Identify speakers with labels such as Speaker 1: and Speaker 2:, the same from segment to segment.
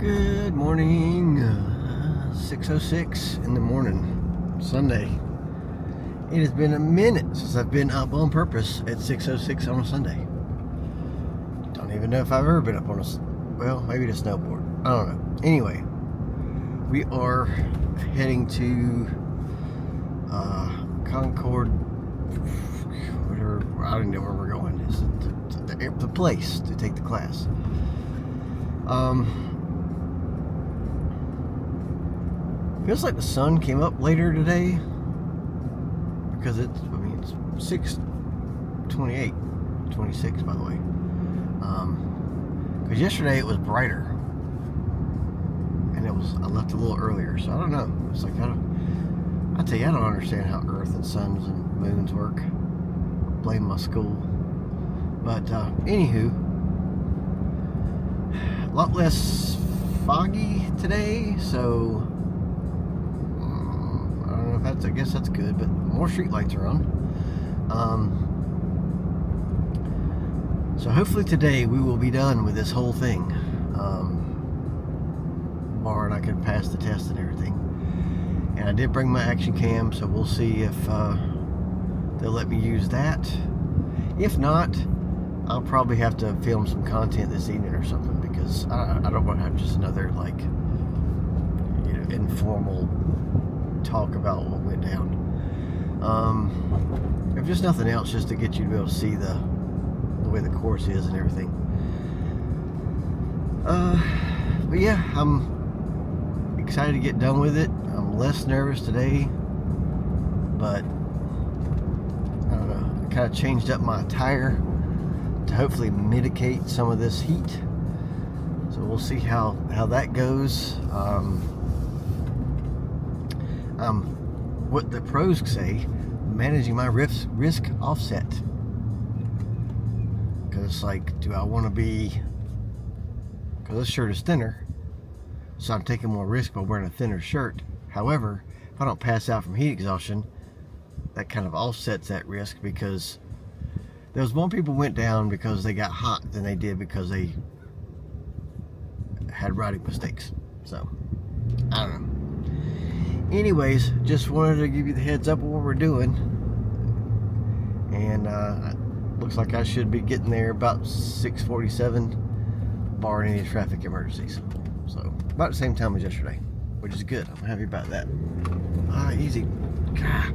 Speaker 1: Good morning, 6:06 in the morning, Sunday. It has been a minute since I've been up on purpose at 6:06 on a Sunday. Don't even know if I've ever been up on well, maybe the snowboard. I don't know. Anyway, we are heading to Concord, whatever, I don't even know where we're going. It's the place to take the class. Feels like the sun came up later today because it's 6:28, 26 by the way. Because yesterday it was brighter, and I left a little earlier, so I don't know. It's like I tell you, I don't understand how Earth and suns and moons work. Blame my school, but anywho, a lot less foggy today, so. I guess that's good, but more street lights are on. So hopefully today we will be done with this whole thing, barring I can pass the test and everything. And I did bring my action cam, so we'll see if they'll let me use that. If not, I'll probably have to film some content this evening or something, because I don't want to have just another informal talk about what went down. If just nothing else, just to get you to be able to see the way the course is and everything. But yeah, I'm excited to get done with it. I'm less nervous today, but I don't know. I kind of changed up my attire to hopefully mitigate some of this heat. So we'll see how that goes. What the pros say, managing my risk offset. Because it's like, do I want to be, because this shirt is thinner, so I'm taking more risk by wearing a thinner shirt. However, if I don't pass out from heat exhaustion, that kind of offsets that risk, because there was more people went down because they got hot than they did because they had riding mistakes. So, I don't know. Anyways, just wanted to give you the heads up of what we're doing, and looks like I should be getting there about 6:47, barring any traffic emergencies. So about the same time as yesterday, which is good. I'm happy about that. Easy. God.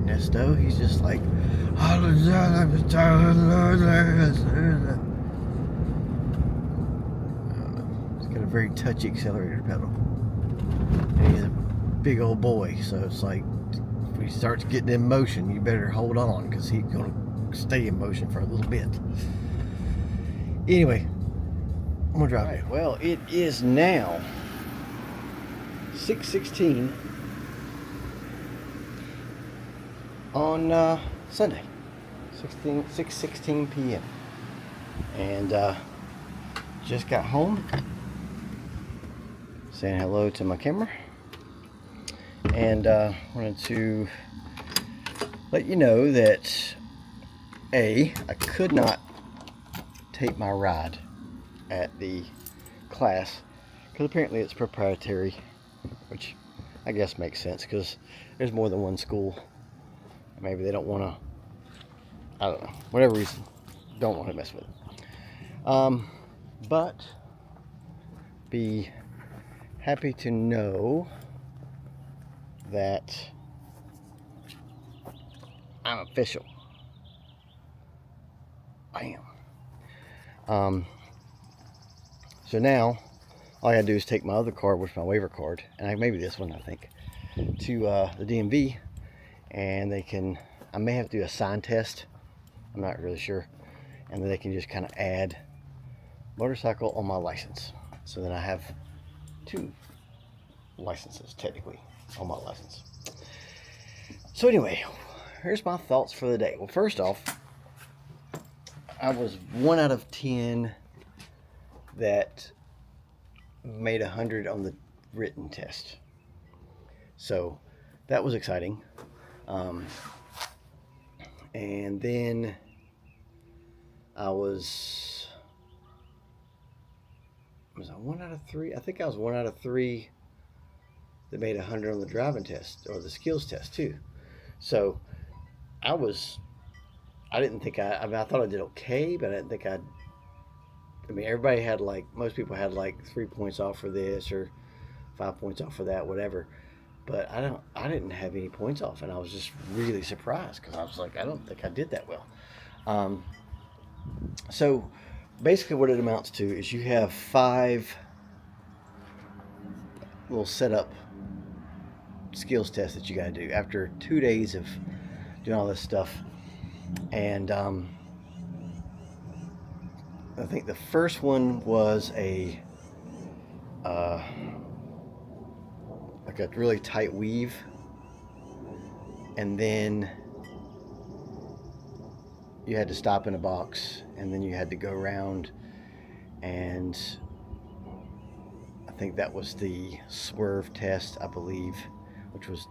Speaker 1: Nesto, he's just like, he's got a very touchy accelerator pedal, and he's a big old boy, so it's like if he starts getting in motion, you better hold on, because he's gonna stay in motion for a little bit. Anyway, I'm gonna drive. Right, well, it is now 6:16 on Sunday, 6:16 p.m. and just got home, saying hello to my camera. And wanted to let you know that I could not take my ride at the class because apparently it's proprietary, which I guess makes sense because there's more than one school. Maybe they don't want to, I don't know, whatever reason, don't want to mess with it. But be happy to know that I'm official. I am. So now all I gotta do is take my other card, which is my waiver card, and maybe this one, I think, to the DMV, and I may have to do a sign test. I'm not really sure, and then they can just kind of add motorcycle on my license. So then I have 2 licenses technically on my license. So anyway, here's my thoughts for the day. Well, first off, I was 1 out of 10 that made 100 on the written test. So that was exciting. And then I was Was I 1 out of 3? I think I was 1 out of 3 that made 100 on the driving test or the skills test too. So I was, I didn't think I mean, I thought I did okay, but I didn't think I mean, everybody had like, most people had like 3 points off for this or 5 points off for that, whatever. But I didn't have any points off, and I was just really surprised because I was like, I don't think I did that well. Um, so basically, what it amounts to is you have 5 little setup skills tests that you got to do after 2 days of doing all this stuff. And I think the first one was like a really tight weave, and then you had to stop in a box, and then you had to go around, and I think that was the swerve test, I believe, which was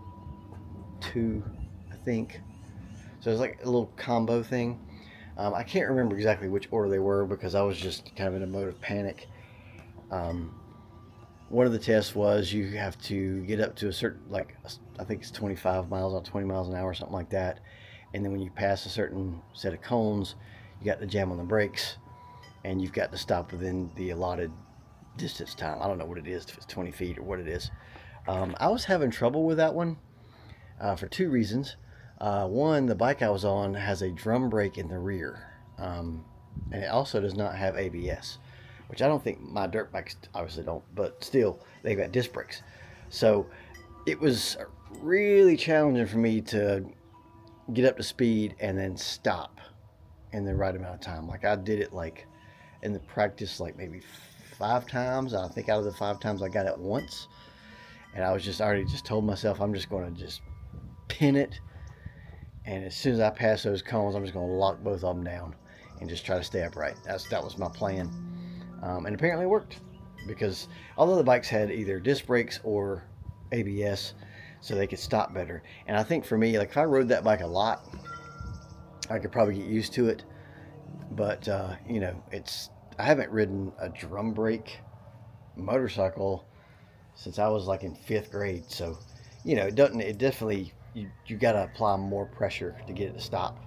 Speaker 1: 2, I think. So it was like a little combo thing. I can't remember exactly which order they were because I was just kind of in a mode of panic. One of the tests was you have to get up to a certain, like, I think it's 25 miles or 20 miles an hour, something like that. And then when you pass a certain set of cones, you got to jam on the brakes, and you've got to stop within the allotted distance time. I don't know what it is, if it's 20 feet or what it is. I was having trouble with that one for 2 reasons. One, the bike I was on has a drum brake in the rear, and it also does not have ABS, which I don't think my dirt bikes obviously don't, but still, they've got disc brakes. So it was really challenging for me to get up to speed and then stop in the right amount of time. Like, I did it like in the practice like maybe 5 times. I think out of the 5 times I got it once, and I already just told myself I'm just going to just pin it, and as soon as I pass those cones, I'm just going to lock both of them down and just try to stay upright. That was my plan. And apparently it worked, because although the bikes had either disc brakes or ABS, so they could stop better. And I think for me, like, if I rode that bike a lot, I could probably get used to it. But you know, I haven't ridden a drum brake motorcycle since I was like in 5th grade. So, you know, it definitely, you got to apply more pressure to get it to stop.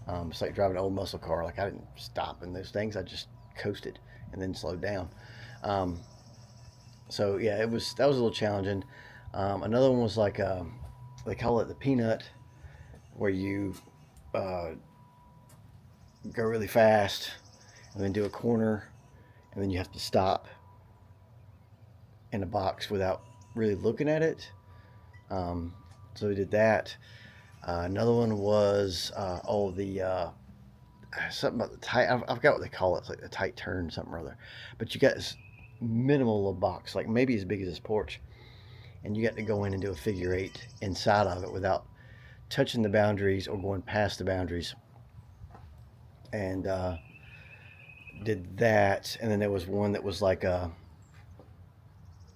Speaker 1: It's like driving an old muscle car. Like, I didn't stop in those things. I just coasted and then slowed down. So yeah, that was a little challenging. Another one was like, they call it the peanut, where you go really fast and then do a corner, and then you have to stop in a box without really looking at it. So we did that. Another one was something about the tight. I forgot what they call it. It's like the tight turn, something or other. But you got this minimal little box, like maybe as big as this porch, and you got to go in and do a figure 8 inside of it without touching the boundaries or going past the boundaries. And did that, and then there was one that was like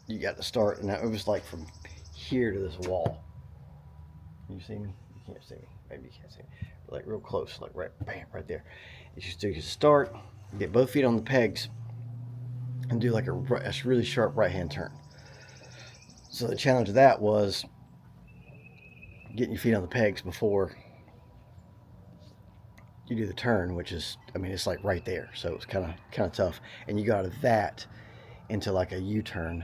Speaker 1: you got to start, and it was like from here to this wall. Can you see me? You can't see me. Maybe you can't see me. But like real close, like right, bam, right there. You just do your start, get both feet on the pegs, and do like a really sharp right-hand turn. So the challenge of that was getting your feet on the pegs before you do the turn, which is, I mean, it's like right there. So it's kind of tough, and you got that into like a U-turn.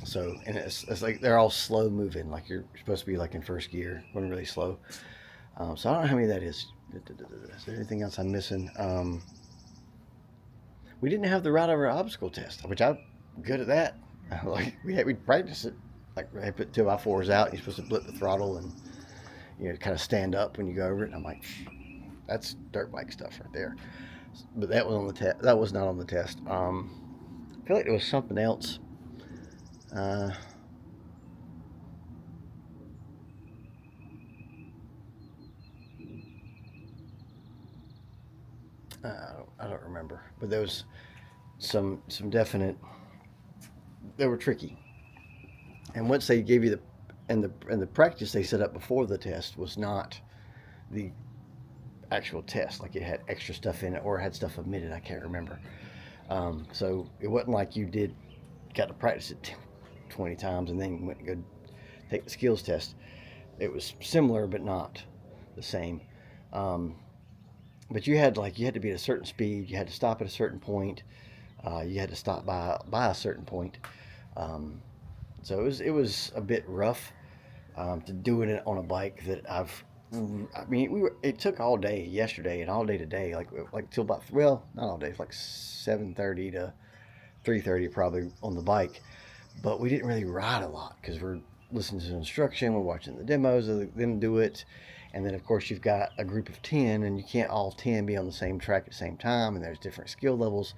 Speaker 1: So, and it's like they're all slow moving, like you're supposed to be like in first gear, going really slow. So I don't know how many that is. Is there anything else I'm missing? We didn't have the ride over obstacle test, which I'm good at that. Like we practiced it. Like they put 2x4s out, and you're supposed to blip the throttle and, you know, kind of stand up when you go over it. And I'm like, that's dirt bike stuff right there. But that was on the test. That was not on the test. I feel like there was something else. I don't remember, but there was some definite. They were tricky, and once they gave you the practice they set up before the test was not the actual test. Like, it had extra stuff in it, or it had stuff omitted. I can't remember. So it wasn't like you got to practice it 20 times and then went and go take the skills test. It was similar, but not the same. Um, but you had to be at a certain speed. You had to stop at a certain point. You had to stop by a certain point. Um, so it was a bit rough to doing it on a bike that I mean, it took all day yesterday and all day today, like till about, well, not all day, like 7:30 to 3:30 probably on the bike, but we didn't really ride a lot because we're listening to the instruction, we're watching the demos of them do it, and then of course you've got a group of 10, and you can't all 10 be on the same track at the same time, and there's different skill levels,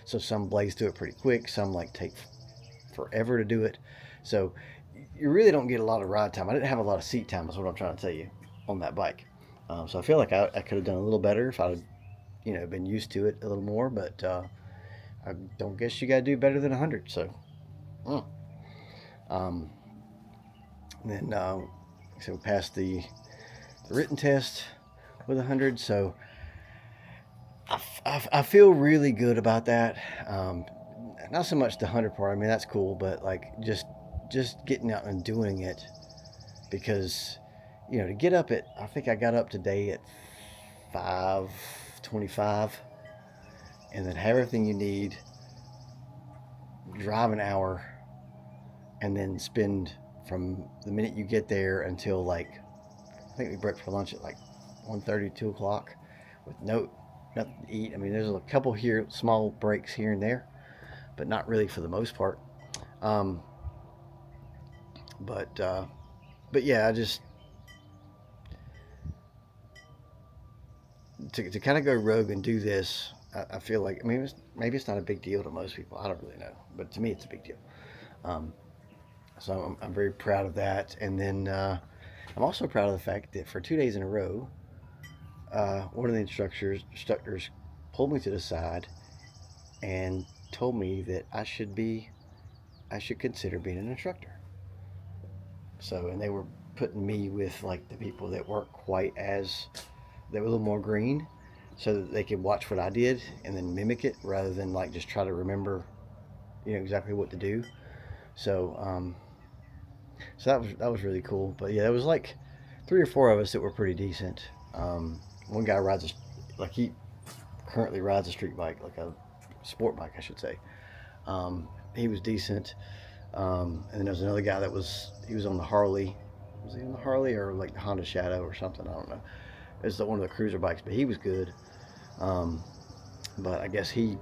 Speaker 1: so some blaze do it pretty quick, some like take forever to do it, so you really don't get a lot of ride time. I didn't have a lot of seat time, is what I'm trying to tell you, on that bike. So I feel like I could have done a little better if I'd been used to it a little more, but I don't guess you got to do better than 100. So, mm. um, then so we passed the written test with 100. So I feel really good about that. Not so much the 100 part. I mean, that's cool, but like just getting out and doing it, because to get up at, I think I got up today at 5:25, and then have everything you need, drive an hour, and then spend from the minute you get there until like, I think we break for lunch at like 1:30, 2 o'clock, with nothing to eat. I mean, there's a couple here, small breaks here and there, but not really for the most part. Um, but yeah, I just to kind of go rogue and do this. I feel like, I mean, maybe it's not a big deal to most people. I don't really know, but to me, it's a big deal. Um, so I'm very proud of that. And then I'm also proud of the fact that for 2 days in a row, one of the instructors pulled me to the side and told me that I should consider being an instructor. So, and they were putting me with like the people that weren't quite as, they were a little more green, so that they could watch what I did and then mimic it rather than like just try to remember, exactly what to do. So, so that was really cool. But yeah, there was like 3 or 4 of us that were pretty decent. One guy like he currently rides a street bike, like a sport bike, I should say. He was decent. And then there was another guy he was on the Harley. Was he on the Harley or like the Honda Shadow or something? I don't know. It's one of the cruiser bikes, but he was good. Um, but I guess he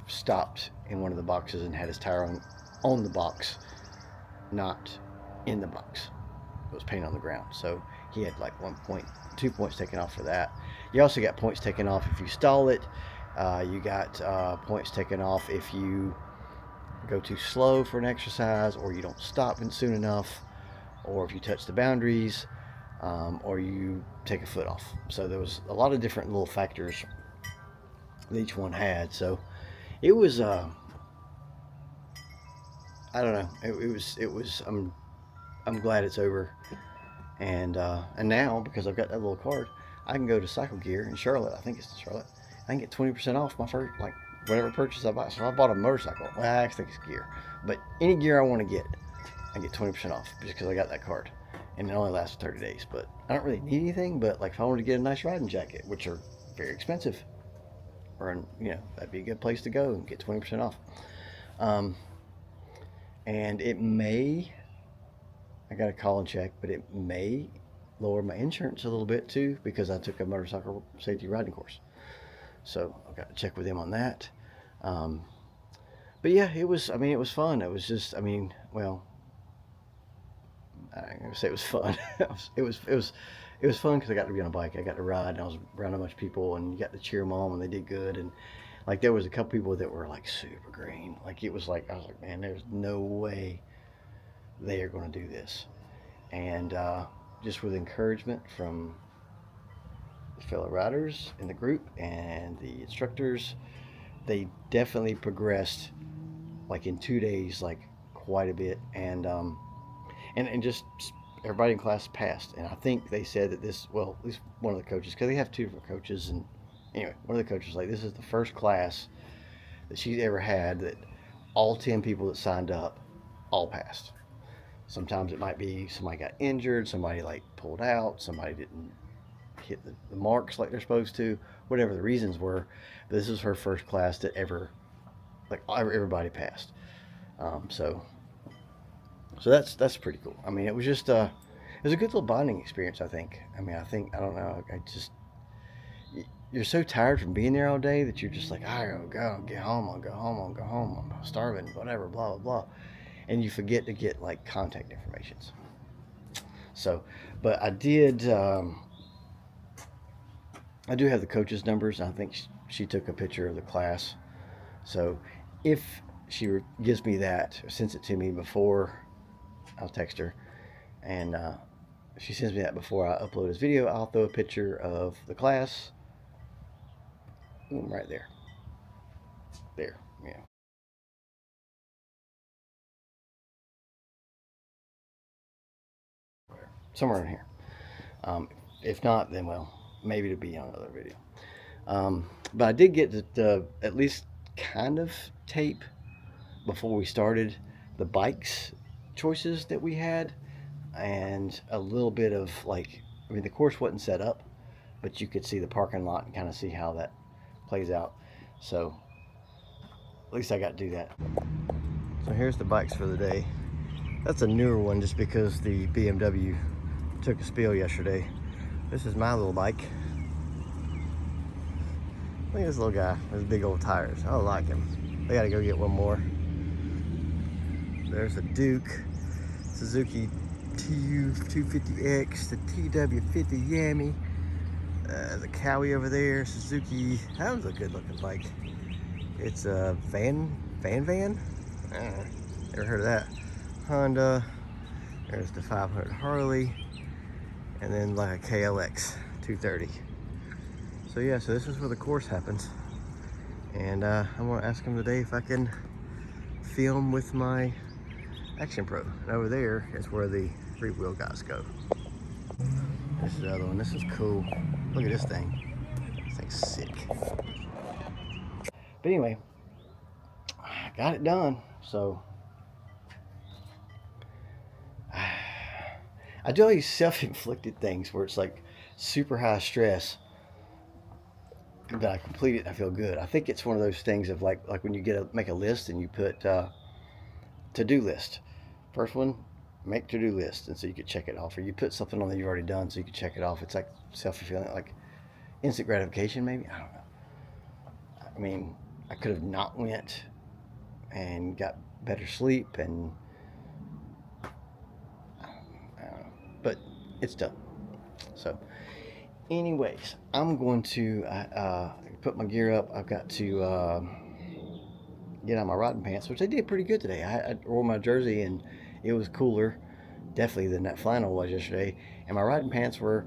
Speaker 1: stopped in one of the boxes and had his tire on the box, not in the box. It was painted on the ground. So he had like 1 point, 2 points taken off for that. You also got points taken off if you stall it. You got points taken off if you go too slow for an exercise, or you don't stop soon enough, or if you touch the boundaries, or you take a foot off. So there was a lot of different little factors that each one had. So it was, I don't know. It was. I'm glad it's over, and now because I've got that little card, I can go to Cycle Gear in Charlotte. I think it's in Charlotte. I can get 20% off my first, like, whatever purchase I buy. So I bought a motorcycle. Well, I actually think it's gear, but any gear I want to get, I get 20% off just because I got that card, and it only lasts 30 days. But I don't really need anything. But like if I wanted to get a nice riding jacket, which are very expensive, or that'd be a good place to go and get 20% off. Um, and it may, I got to call and check, but it may lower my insurance a little bit too because I took a motorcycle safety riding course. So I've got to check with them on that. Um, but yeah, it was. I mean, it was fun. It was just. I mean, well, I'm gonna say it was fun. It was fun because I got to be on a bike. I got to ride, and I was around a bunch of people, and you got to cheer them on when they did good. And like there was a couple people that were like super green. Like it was like I was like, man, there's no way they are going to do this. And just with encouragement from the fellow riders in the group and the instructors, they definitely progressed like in 2 days, like quite a bit. And just everybody in class passed. And I think they said that this, well, at least one of the coaches, because they have 2 different coaches. And anyway, one of the coaches was like, this is the first class that she's ever had that all 10 people that signed up all passed. Sometimes it might be somebody got injured, somebody like pulled out, somebody didn't hit the marks like they're supposed to, whatever the reasons were. This is her first class that ever, like everybody passed. So that's pretty cool. I mean, it was just it was a good little bonding experience. I think. I mean, I don't know. I just you're so tired from being there all day that you're just like, I gotta go, get home, I'll go home, I'll go home, I'm starving, whatever, blah blah blah, and you forget to get like contact informations. So, but I did. I do have the coach's numbers. I think she took a picture of the class. So, if she gives me that or sends it to me before, I'll text her, and if she sends me that before I upload this video, I'll throw a picture of the class. Right there. There, yeah. Somewhere in here. If not, then well, maybe it'll be on another video. But I did get to at least kind of tape before we started the bikes choices that we had, and a little bit of like, I mean, the course wasn't set up, but you could see the parking lot and kind of see how that plays out. So at least I got to do that. So here's the bikes for the day. That's a newer one just because the BMW took a spill yesterday. This is my little bike. Look at this little guy with his big old tires. I like him. I gotta go get one more. There's the Duke, Suzuki TU250X, the TW50 Yami, the Cowie over there, Suzuki. That was a good looking bike. It's a van. Never heard of that. Honda. There's the 500 Harley, and then like a KLX 230. So yeah, so this is where the course happens, and I'm gonna ask him today if I can film with my Action Pro. And over there is where the 3-wheel guys go. This is the other one. This is cool. Look at this thing. This thing's sick. But anyway, I got it done. So I do all these self-inflicted things where it's like super high stress, but I complete it and I feel good. I think it's one of those things of like when you make a list and you put to-do list. First one, make to-do list, and so you could check it off. Or you put something on that you've already done so you can check it off. It's like self-fulfilling, like instant gratification maybe. I don't know. I mean, I could have not went and got better sleep, and I don't know, but it's done. So anyways, I'm going to put my gear up. I've got to get on my riding pants, which I did pretty good today. I wore my jersey and it was cooler, definitely, than that flannel was yesterday. And my riding pants were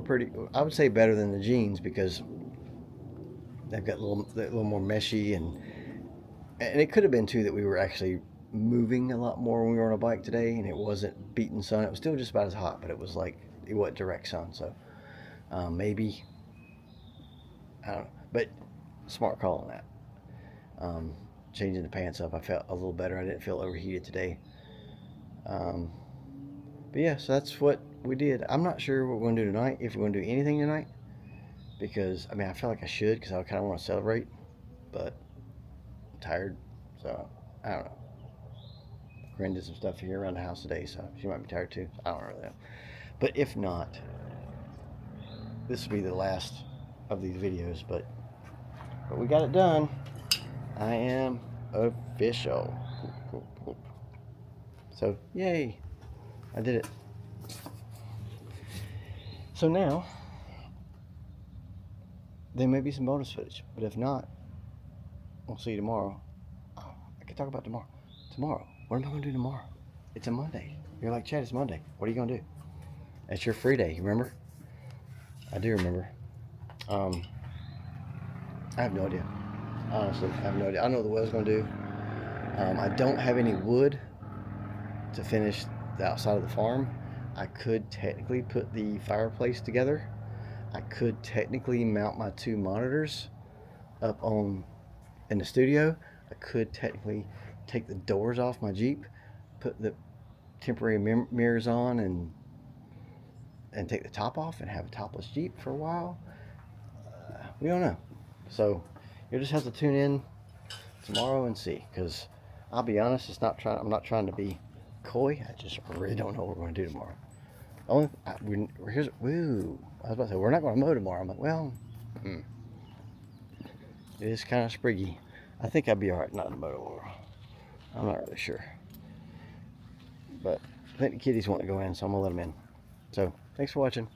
Speaker 1: pretty, I would say, better than the jeans because they've got a little more meshy, and it could have been too that we were actually moving a lot more when we were on a bike today, and it wasn't beating sun. It was still just about as hot, but it was like it wasn't direct sun. So maybe, I don't know, but smart call on that. Changing the pants up, I felt a little better. I didn't feel overheated today. But yeah, so that's what we did. I'm not sure what we're going to do tonight, if we're going to do anything tonight, because I mean, I feel like I should, because I kind of want to celebrate, but I'm tired, so I don't know. Corinne did some stuff here around the house today, so she might be tired too. I don't really know. But if not, this will be the last of these videos, but we got it done. I am official. Cool. So, yay. I did it. So now, there may be some bonus footage, but if not, we'll see you tomorrow. Oh, I can talk about tomorrow. Tomorrow. What am I going to do tomorrow? It's a Monday. You're like, Chad, it's Monday. What are you going to do? It's your free day, you remember? I do remember. I have no idea. Honestly, I have no idea. I don't know what the weather's going to do. I don't have any wood to finish the outside of the farm. I could technically put the fireplace together. I could technically mount my 2 monitors up in the studio, I could technically take the doors off my Jeep, put the temporary mirrors on, and take the top off and have a topless Jeep for a while. We don't know. So you'll just have to tune in tomorrow and see, because I'll be honest, I'm not trying to be coy. I just really don't know what we're going to do tomorrow. Woo. I was about to say, we're not going to mow tomorrow. I'm like, well, it is kind of spriggy. I think I'd be alright not to mow tomorrow. I'm not really sure. But I think the kitties want to go in, so I'm going to let them in. So, thanks for watching.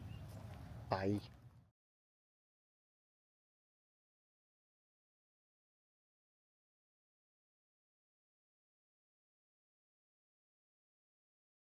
Speaker 1: Bye.